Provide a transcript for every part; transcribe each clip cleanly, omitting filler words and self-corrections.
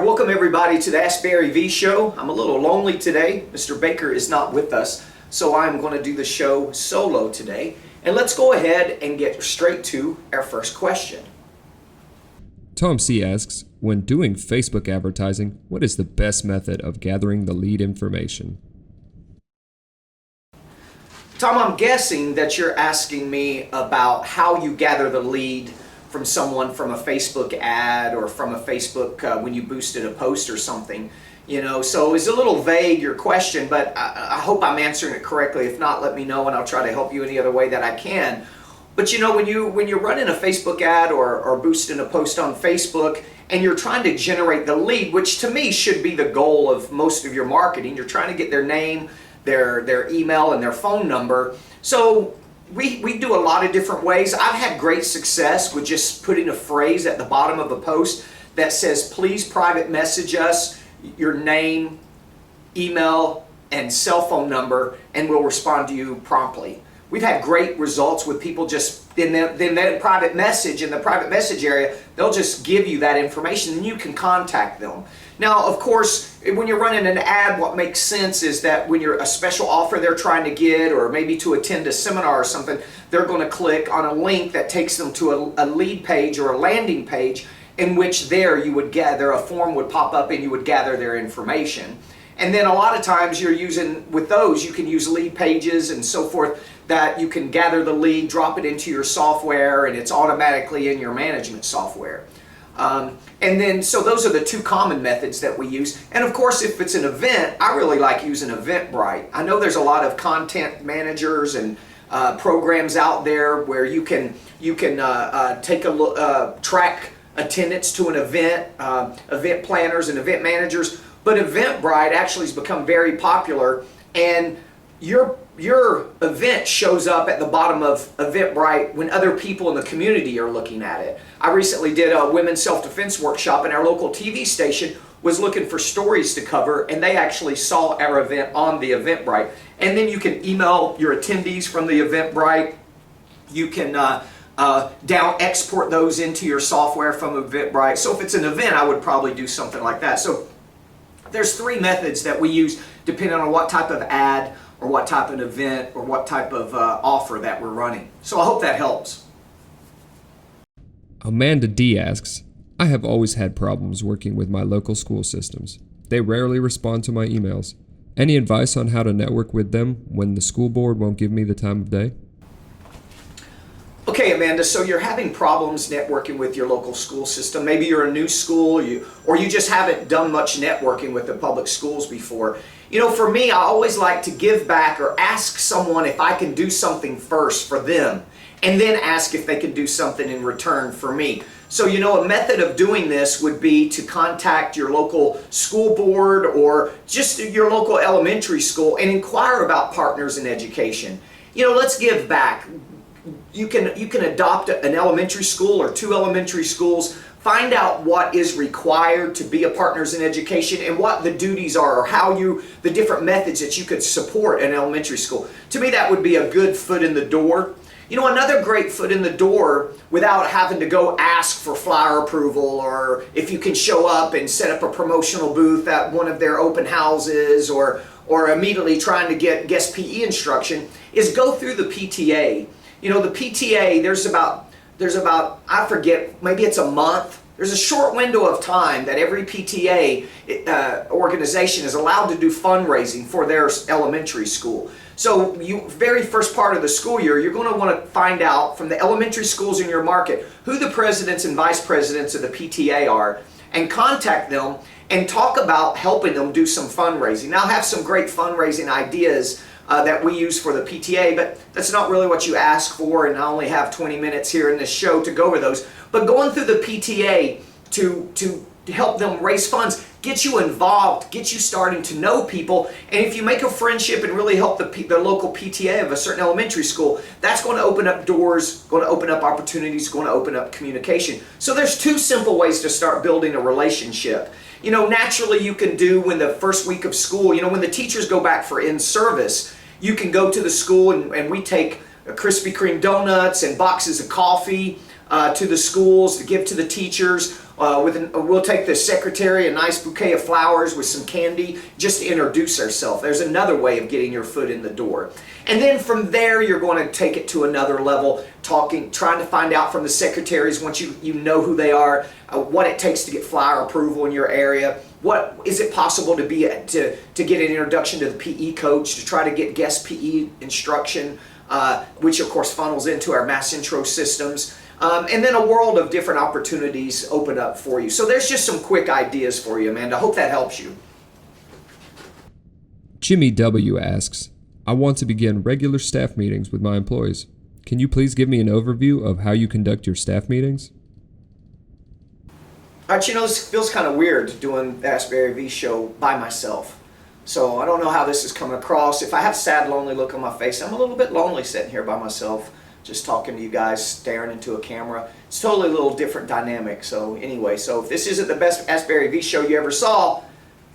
welcome everybody to the Ask Barry V show. I'm a little lonely today. Mr. Baker is not with us, so I'm going to do the show solo today. And let's go ahead and get straight to our first question. Tom C. asks, when doing Facebook advertising, what is the best method of gathering the lead information? Tom, I'm guessing that you're asking me about how you gather the lead from someone from a Facebook ad or from a Facebook when you boosted a post or something. So it's a little vague, your question, but I hope I'm answering it correctly. If not, let me know and I'll try to help you any other way that I can. But when you're running a Facebook ad or boosting a post on Facebook and you're trying to generate the lead, which to me should be the goal of most of your marketing, you're trying to get their name, their email, and their phone number. So we do a lot of different ways. I've had great success with just putting a phrase at the bottom of a post that says, please private message us your name, email, and cell phone number, and we'll respond to you promptly. We've had great results with people just in that private message, in the private message area, they'll just give you that information and you can contact them. Now, of course, when you're running an ad, what makes sense is that when you're a special offer they're trying to get, or maybe to attend a seminar or something, they're going to click on a link that takes them to a lead page or a landing page in which you would gather, a form would pop up and you would gather their information. And then a lot of times with those, you can use lead pages and so forth that you can gather the lead, drop it into your software, and it's automatically in your management software. So those are the two common methods that we use. And of course, if it's an event, I really like using Eventbrite. I know there's a lot of content managers and programs out there where you can take a look, track attendance to an event, event planners and event managers. But Eventbrite actually has become very popular, and your event shows up at the bottom of Eventbrite when other people in the community are looking at it. I recently did a women's self-defense workshop, and our local TV station was looking for stories to cover, and they actually saw our event on the Eventbrite. And then you can email your attendees from the Eventbrite. You can export those into your software from Eventbrite. So if it's an event, I would probably do something like that. So there's three methods that we use depending on what type of ad or what type of event or what type of offer that we're running. So I hope that helps. Amanda D. asks, I have always had problems working with my local school systems. They rarely respond to my emails. Any advice on how to network with them when the school board won't give me the time of day? Okay, Amanda, so you're having problems networking with your local school system. Maybe you're a new school, or you just haven't done much networking with the public schools before. For me, I always like to give back or ask someone if I can do something first for them, and then ask if they can do something in return for me. So, a method of doing this would be to contact your local school board or just your local elementary school and inquire about partners in education. Let's give back. You can adopt an elementary school or two elementary schools, find out what is required to be a Partners in Education and what the duties are, or the different methods that you could support an elementary school. To me, that would be a good foot in the door. Another great foot in the door without having to go ask for flyer approval, or if you can show up and set up a promotional booth at one of their open houses, or immediately trying to get guest PE instruction, is go through the PTA. The PTA, there's about, I forget, maybe it's a month. There's a short window of time that every PTA organization is allowed to do fundraising for their elementary school. So very first part of the school year, you're going to want to find out from the elementary schools in your market who the presidents and vice presidents of the PTA are, and contact them and talk about helping them do some fundraising. Now, I have some great fundraising ideas that we use for the PTA, but that's not really what you ask for, and I only have 20 minutes here in this show to go over those. But going through the PTA to help them raise funds, get you involved, get you starting to know people, and if you make a friendship and really help the local PTA of a certain elementary school, that's going to open up doors, going to open up opportunities, going to open up communication. So there's two simple ways to start building a relationship. Naturally you can do when the first week of school, when the teachers go back for in-service, you can go to the school and we take Krispy Kreme donuts and boxes of coffee to the schools to give to the teachers. We'll take the secretary a nice bouquet of flowers with some candy just to introduce ourselves. There's another way of getting your foot in the door. And then from there, you're going to take it to another level, trying to find out from the secretaries, once you know who they are, what it takes to get flower approval in your area. What is it possible to get an introduction to the PE coach, to try to get guest PE instruction, which of course funnels into our Mass Intro systems. And then a world of different opportunities open up for you. So there's just some quick ideas for you, Amanda. I hope that helps you. Jimmy W. asks, I want to begin regular staff meetings with my employees. Can you please give me an overview of how you conduct your staff meetings? All right, this feels kind of weird doing the Ask Barry V show by myself. So I don't know how this is coming across. If I have a sad, lonely look on my face, I'm a little bit lonely sitting here by myself, just talking to you guys, staring into a camera. It's totally a little different dynamic. So anyway, so if this isn't the best Ask Barry V show you ever saw,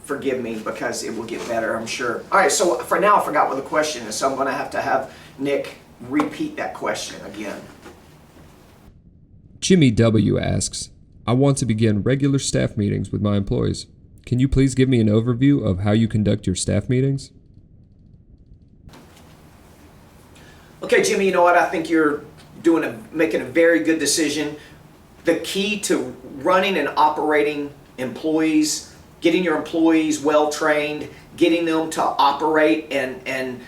forgive me, because it will get better, I'm sure. All right, so for now I forgot what the question is, so I'm going to have Nick repeat that question again. Jimmy W. asks, I want to begin regular staff meetings with my employees. Can you please give me an overview of how you conduct your staff meetings? Okay, Jimmy, you know what? I think you're making a very good decision. The key to running and operating employees, getting your employees well trained, getting them to operate and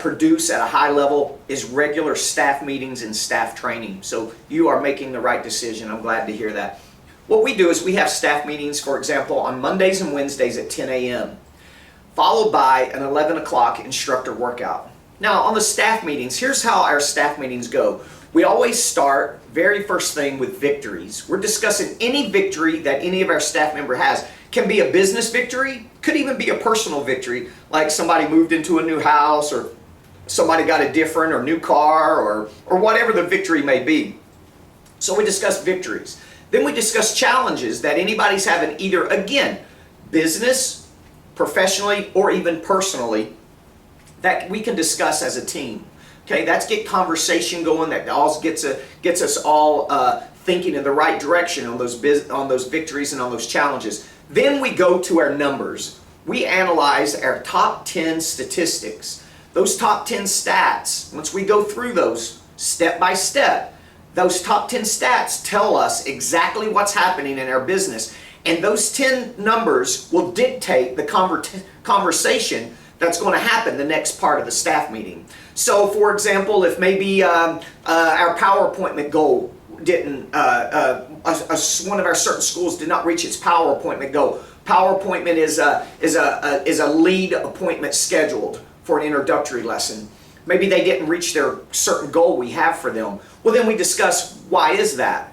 produce at a high level is regular staff meetings and staff training. So you are making the right decision. I'm glad to hear that. What we do is we have staff meetings, for example, on Mondays and Wednesdays at 10 a.m., followed by an 11 o'clock instructor workout. Now, on the staff meetings, here's how our staff meetings go. We always start very first thing with victories. We're discussing any victory that any of our staff member has. Can be a business victory, could even be a personal victory, like somebody moved into a new house, or somebody got a different or new car, or whatever the victory may be. So we discuss victories. Then we discuss challenges that anybody's having, either, again, business, professionally, or even personally, that we can discuss as a team. Okay, that's get conversation going. That all gets us all thinking in the right direction on those victories and on those challenges. Then we go to our numbers. We analyze our top 10 statistics. Those top 10 stats, once we go through those step by step, those top 10 stats tell us exactly what's happening in our business. And those 10 numbers will dictate the conversation that's going to happen the next part of the staff meeting. So, for example, if maybe our power appointment goal didn't, one of our certain schools did not reach its power appointment goal. Power appointment is a lead appointment scheduled for an introductory lesson. Maybe they didn't reach their certain goal we have for them. Well, then we discuss, why is that?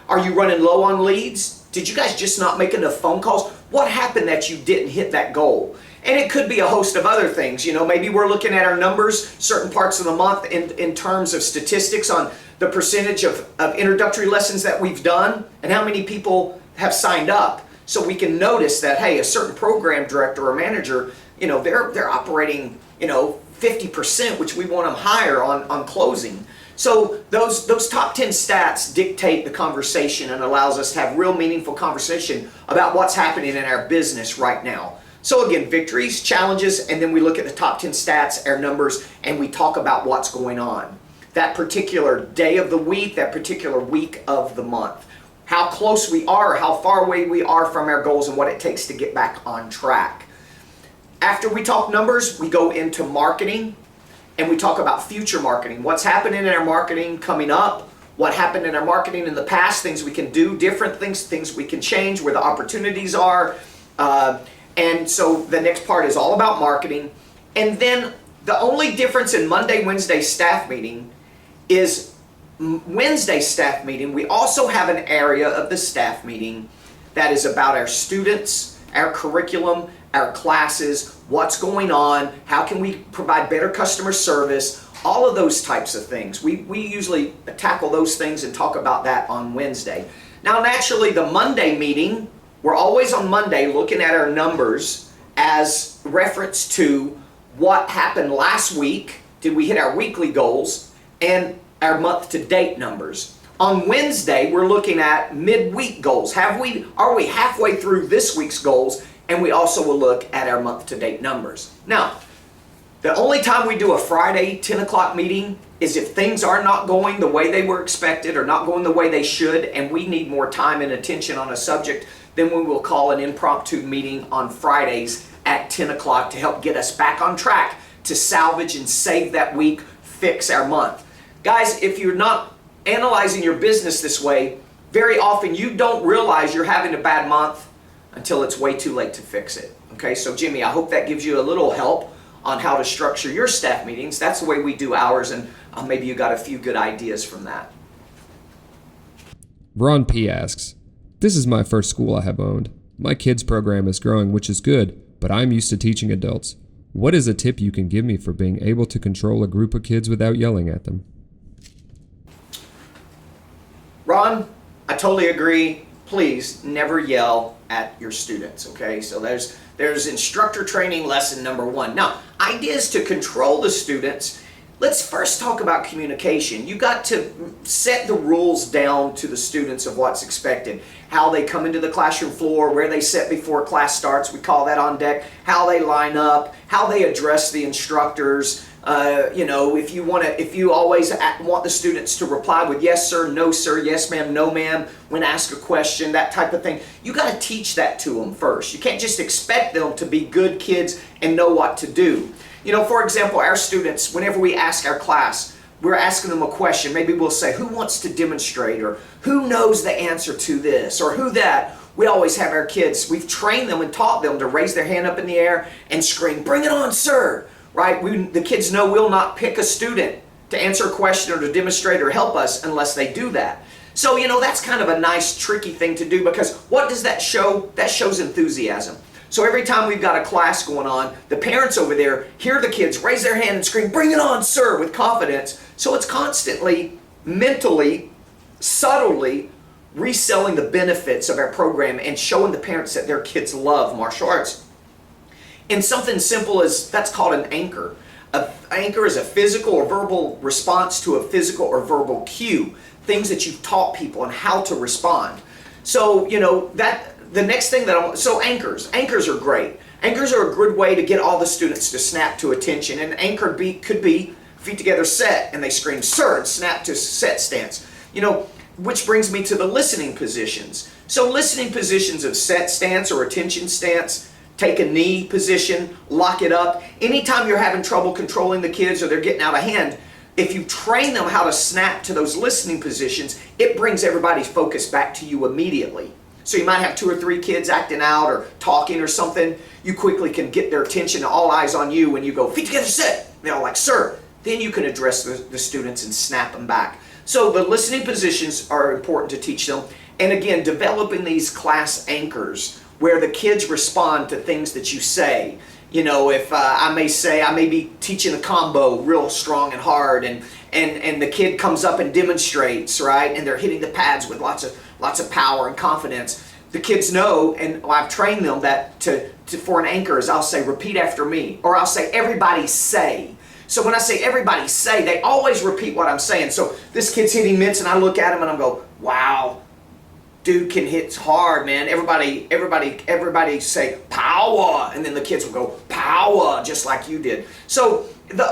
Are you running low on leads? Did you guys just not make enough phone calls? What happened that you didn't hit that goal? And it could be a host of other things. Maybe we're looking at our numbers certain parts of the month in terms of statistics on the percentage of introductory lessons that we've done and how many people have signed up. So we can notice that, hey, a certain program director or manager, they're operating, 50%, which we want them higher on closing. So those top 10 stats dictate the conversation and allows us to have real meaningful conversation about what's happening in our business right now. So again, victories, challenges, and then we look at the top 10 stats, our numbers, and we talk about what's going on. That particular day of the week, that particular week of the month. How close we are, how far away we are from our goals, and what it takes to get back on track. After we talk numbers, we go into marketing, and we talk about future marketing. What's happening in our marketing coming up, what happened in our marketing in the past, things we can do, different things we can change, where the opportunities are. And so the next part is all about marketing. And then the only difference in Monday, Wednesday staff meeting is Wednesday staff meeting. We also have an area of the staff meeting that is about our students, our curriculum, our classes, what's going on, how can we provide better customer service, all of those types of things. We usually tackle those things and talk about that on Wednesday. Now, naturally, the Monday meeting, we're always on Monday looking at our numbers as reference to what happened last week, did we hit our weekly goals, and our month-to-date numbers. On Wednesday, we're looking at midweek goals. Are we halfway through this week's goals? And we also will look at our month-to-date numbers. Now, the only time we do a Friday 10 o'clock meeting is if things are not going the way they were expected or not going the way they should, and we need more time and attention on a subject, then we will call an impromptu meeting on Fridays at 10 o'clock to help get us back on track to salvage and save that week, fix our month. Guys, if you're not analyzing your business this way, very often you don't realize you're having a bad month until it's way too late to fix it. Okay, so Jimmy, I hope that gives you a little help on how to structure your staff meetings. That's the way we do ours, and maybe you got a few good ideas from that. Ron P. asks, "This is my first school I have owned. My kids' program is growing, which is good, but I'm used to teaching adults. What is a tip you can give me for being able to control a group of kids without yelling at them?" Ron, I totally agree. Please never yell at your students, okay? So there's instructor training lesson number 1. Now, ideas to control the students. Let's first talk about communication. You got to set the rules down to the students of what's expected. How they come into the classroom floor, where they sit before class starts, we call that on deck, how they line up, how they address the instructors. If you always want the students to reply with yes sir, no sir, yes ma'am, no ma'am, when asked a question, that type of thing, you got to teach that to them first. You can't just expect them to be good kids and know what to do. You know, for example, our students, whenever we ask our class, we're asking them a question. Maybe we'll say, who wants to demonstrate, or who knows the answer to this, or who that. We always have our kids, we've trained them and taught them to raise their hand up in the air and scream, "Bring it on, sir!" Right? The kids know we'll not pick a student to answer a question or to demonstrate or help us unless they do that. So, you know, that's kind of a nice, tricky thing to do, because what does that show? That shows enthusiasm. So every time we've got a class going on, the parents over there hear the kids raise their hand and scream, "Bring it on, sir," with confidence. So it's constantly, mentally, subtly reselling the benefits of our program and showing the parents that their kids love martial arts. And something simple as, that's called an anchor. An anchor is a physical or verbal response to a physical or verbal cue. Things that you've taught people and how to respond. So, you know, the next thing so anchors are great. Anchors are a good way to get all the students to snap to attention. And anchor could be feet together set, and they scream "sir" and snap to set stance. You know, which brings me to the listening positions. So listening positions of set stance or attention stance, take a knee position, lock it up. Anytime you're having trouble controlling the kids or they're getting out of hand, if you train them how to snap to those listening positions, it brings everybody's focus back to you immediately. So you might have 2 or 3 kids acting out or talking or something. You quickly can get their attention, all eyes on you, when you go, "Feet together, set." They're all like, "Sir." Then you can address the students and snap them back. So the listening positions are important to teach them. And again, developing these class anchors where the kids respond to things that you say. You know, if I may be teaching a combo real strong and hard, and the kid comes up and demonstrates, right? And they're hitting the pads with lots of power and confidence. The kids know, and I've trained them that for an anchor is I'll say, "Repeat after me," or I'll say, "Everybody say." So when I say "everybody say," they always repeat what I'm saying. So this kid's hitting mitts, and I look at him and I go, "Wow, dude can hit hard, man. Everybody say power," and then the kids will go power, just like you did. So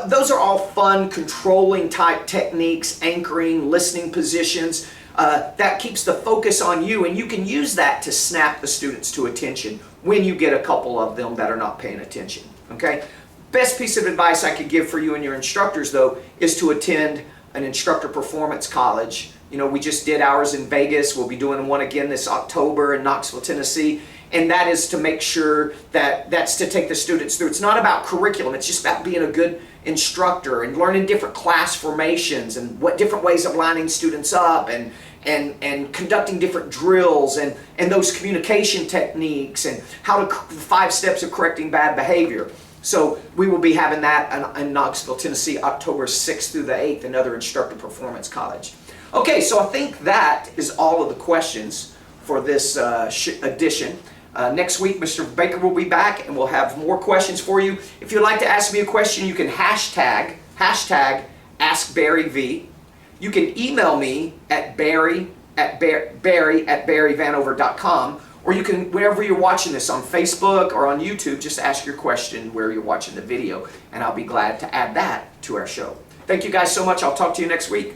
those are all fun controlling type techniques, anchoring, listening positions. That keeps the focus on you, and you can use that to snap the students to attention when you get a couple of them that are not paying attention. Okay. Best piece of advice I could give for you and your instructors, though, is to attend an instructor performance college. You know, we just did ours in Vegas. We'll be doing one again this October in Knoxville, Tennessee. And that is to make sure that's to take the students through. It's not about curriculum. It's just about being a good instructor and learning different class formations and what different ways of lining students up and conducting different drills and those communication techniques and 5 steps of correcting bad behavior. So we will be having that in Knoxville, Tennessee, October 6th through the 8th, another instructor performance college. Okay, so I think that is all of the questions for this edition. Next week, Mr. Baker will be back, and we'll have more questions for you. If you'd like to ask me a question, you can hashtag AskBarryV. You can email me at barry@barryvanover.com, or you can, wherever you're watching this, on Facebook or on YouTube, just ask your question where you're watching the video, and I'll be glad to add that to our show. Thank you guys so much. I'll talk to you next week.